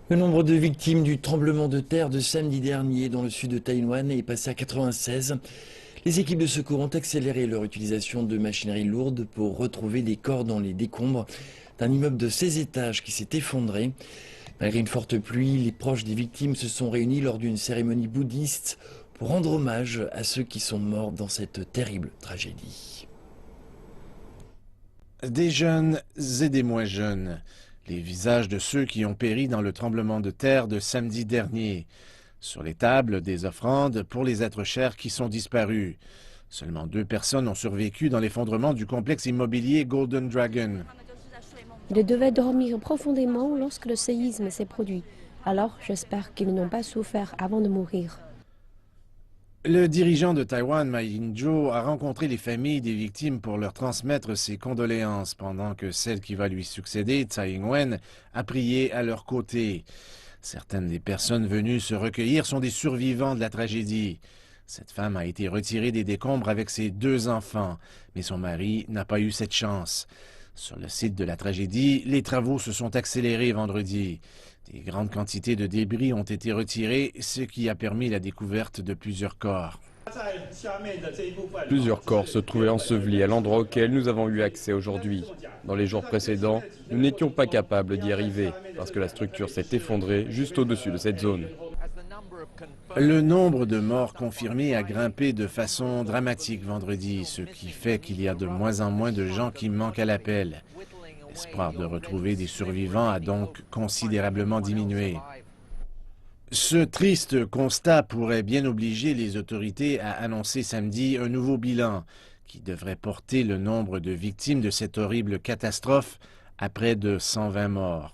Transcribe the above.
Le nombre de victimes du tremblement de terre de samedi dernier dans le sud de Taïwan est passé à 96. Les équipes de secours ont accéléré leur utilisation de machinerie lourde pour retrouver des corps dans les décombres d'un immeuble de 16 étages qui s'est effondré. Malgré une forte pluie, les proches des victimes se sont réunis lors d'une cérémonie bouddhiste pour rendre hommage à ceux qui sont morts dans cette terrible tragédie. Des jeunes et des moins jeunes. Les visages de ceux qui ont péri dans le tremblement de terre de samedi dernier. Sur les tables, des offrandes pour les êtres chers qui sont disparus. Seulement 2 personnes ont survécu dans l'effondrement du complexe immobilier Golden Dragon. Ils devaient dormir profondément lorsque le séisme s'est produit. Alors, j'espère qu'ils n'ont pas souffert avant de mourir. Le dirigeant de Taïwan, Ma Ying-jeou, a rencontré les familles des victimes pour leur transmettre ses condoléances, pendant que celle qui va lui succéder, Tsai Ing-wen, a prié à leur côté. Certaines des personnes venues se recueillir sont des survivants de la tragédie. Cette femme a été retirée des décombres avec ses 2 enfants, mais son mari n'a pas eu cette chance. Sur le site de la tragédie, les travaux se sont accélérés vendredi. Des grandes quantités de débris ont été retirés, ce qui a permis la découverte de plusieurs corps. Plusieurs corps se trouvaient ensevelis à l'endroit auquel nous avons eu accès aujourd'hui. Dans les jours précédents, nous n'étions pas capables d'y arriver parce que la structure s'est effondrée juste au-dessus de cette zone. Le nombre de morts confirmés a grimpé de façon dramatique vendredi, ce qui fait qu'il y a de moins en moins de gens qui manquent à l'appel. L'espoir de retrouver des survivants a donc considérablement diminué. Ce triste constat pourrait bien obliger les autorités à annoncer samedi un nouveau bilan qui devrait porter le nombre de victimes de cette horrible catastrophe à près de 120 morts.